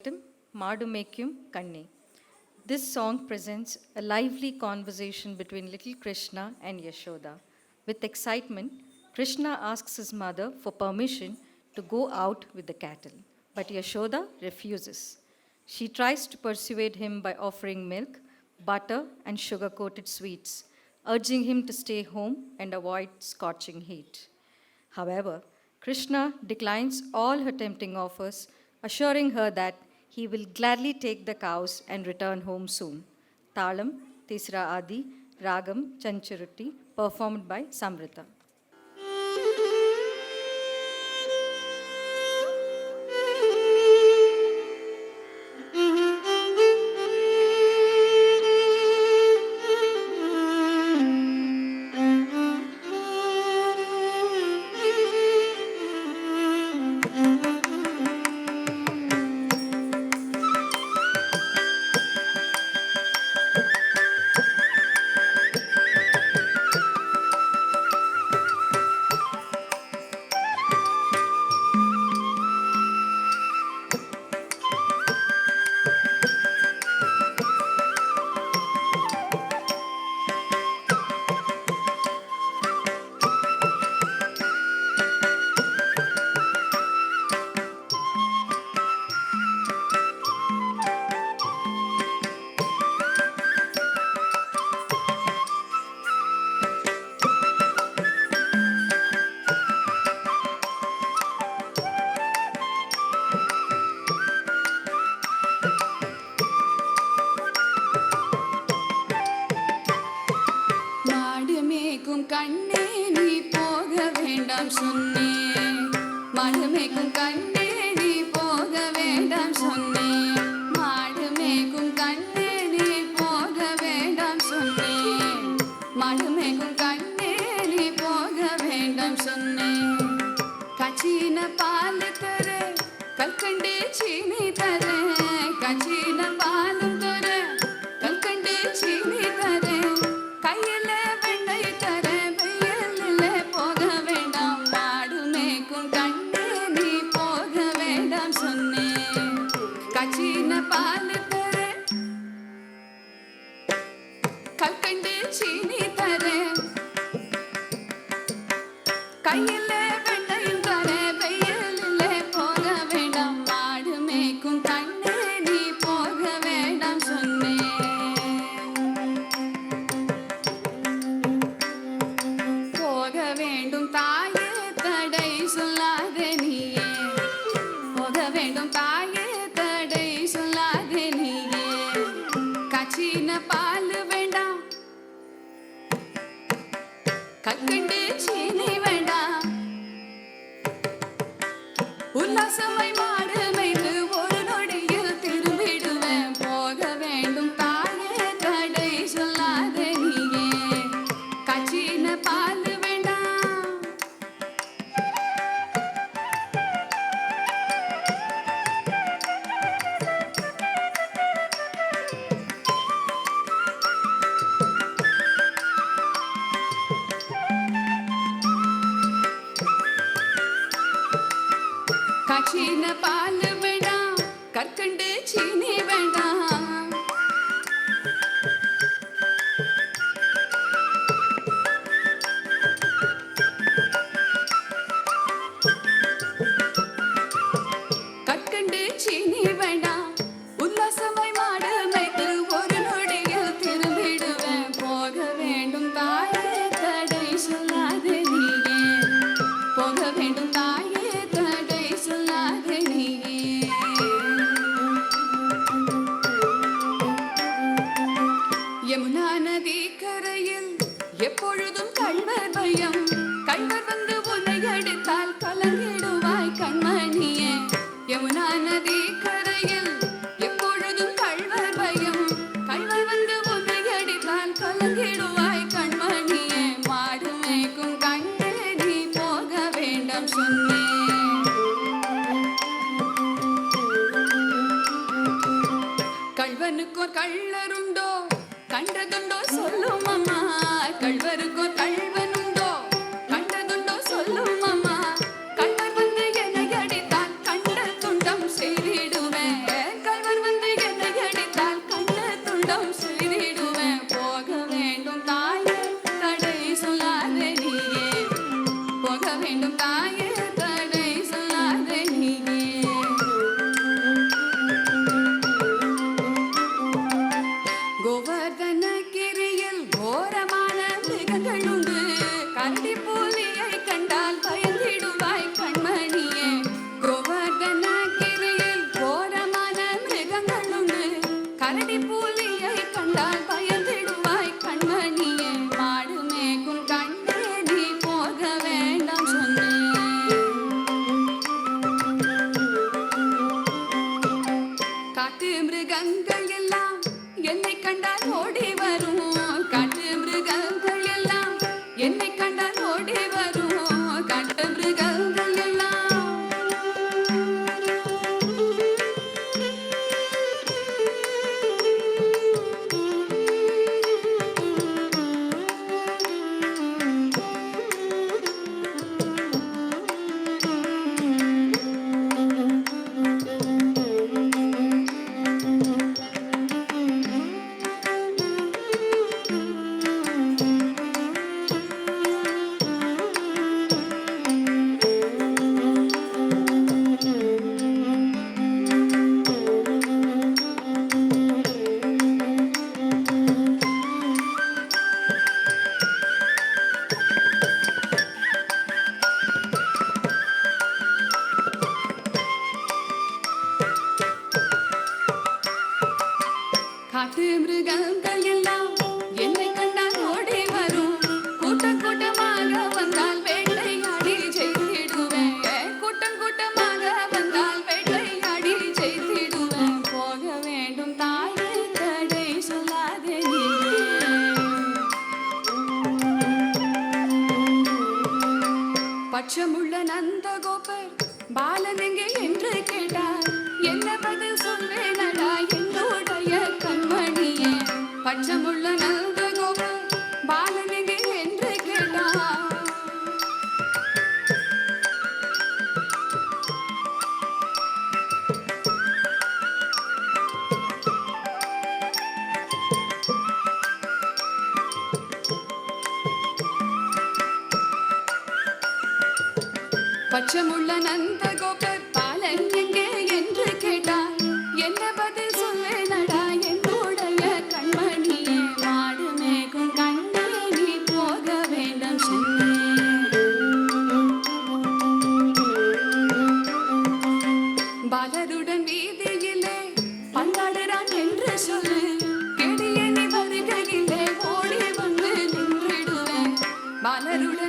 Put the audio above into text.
Maadu Mekyum Kanne. This song presents a lively conversation between little Krishna and Yashoda. With excitement, Krishna asks his mother for permission to go out with the cattle, but Yashoda refuses. She tries to persuade him by offering milk, butter, and sugar coated sweets, urging him to stay home and avoid scorching heat. However, Krishna declines all her tempting offers, assuring her that he will gladly take the cows and return home soon. Talam, Tisra Adi, Ragam, Chanchurutti, performed by Samrita. கண்ணே நீ போக வேண்டாம் சொன்னேன் மாடுமேக்கும் கண்ணே நீ போக வேண்டாம் சொன்னேன் மாடுமேக்கும் கண்ணே நீ போக வேண்டாம் சொன்னேன் மாடுமேக்கும் கண்ணே நீ போக வேண்டாம் சொன்னேன் கச்சின பால் தர கல்கண்டே சீனி தர கச்சின பாலும் தர கல்கண்டே சீனி தர கையில கச்சின பால் தர கல்கண்டு சீனி தர கையில வெண்ணையும் தர வெயிலில் போக வேண்டாம் மாடு மேய்க்கும் கண்ணே நீ போக வேண்டாம் சொன்னேன் போக வேண்டும் தாயே தடை சொல்லாத நீயே போக வேண்டும் தாயே கச்சின பால் வேண்டாம் கல்கண்டு சீனி வேண்டாம் உல்லாசமாய் மாடு மேய்த்து ஒரு நொடியில் திரும்பிடுவேன் போக வேண்டும் தாயே தடை சொல்லாத நீயே கச்சின பால் வேண்டாம் கச்சின பால் வேண்டாம் கற்கண்டு சீனி வேண்டாம் கற்கண்டு சீனி வேண்டாம் உல்லாசமாய் மாடு மேய்த்து ஒரு நொடியில் திரும்பிடுவேன் போக வேண்டும் தாயே தடை சொல்லாத நீயே போக வேண்டும் தாயே தடை சொல்லாத நீயே யமுனா நதி கரையில் எப்பொழுதும் கள்வர் பயம் கள்வர் வந்து உன்னை அடித்தால் கலங்கிடுவாய் கண்மணியே யமுனா நதி கரையில் எப்பொழுதும் கள்வர் பயம் கள்வர் வந்து உன்னை அடித்தால் கலங்கிடுவாய் கண்மணியே மாடு மேய்க்கும் கண்ணே நீ போக வேண்டாம் சொன்னேன் கள்வனுக்கோர் கள்ளருண்டோ கண்டதுண்டோ சொல்லும் அம்மா கள்வருக்கோர் கள்வனுண்டோ கண்டதுண்டோ சொல்லும் அம்மா கள்வர் வந்து என்னை அடித்தால் கண்ட துண்டம் செய்திடுவேன் மிருகங்கள் எல்லாம் என்னை கண்டால் ஓடி வரும். காட்டு மிருகங்கள் எல்லாம் என்னை கண்டால் ஓடி வரும். காட்டு மிருகங்கள் எல்லாம் காட்டு மிருகங்கள் எல்லாம் என்னை கண்டால் ஓடி வரும். கூட்டம் கூட்டமாக வந்தால் வேட்டையாடி ஜெயித்திடுவேன். கூட்டம் கூட்டமாக வந்தால் வேட்டையாடி ஜெயித்திடுவேன். போக வேண்டும் தாயே, தடை சொல்லாதே நீயே. பட்சமுள்ள நந்தகோபர் பாலன் எங்கே என்று கேட்டார். என்ன பதில் சொல்வேனடா என்னுடைய கண்மணியே. பட்சமுள்ள நந்தகோபர் பாலன் எங்கே என்று கேட்டார். பட்சமுள்ள நந்தகோபர் பாலன் எங்கே என்று கேட்டார். என்ன பதில் சொல்வேனடா என்னுடைய கண்மணியே. மாடு மேகும் கண்ணே, நீ போக வேண்டாம் சென்னே. பாலருடன் வீதியிலே பந்தாடுறான் என்று சொல்லு. கெடியே நீ வருகையிலே ஓடி வந்து நின்றிடுவேன். பாலருடன்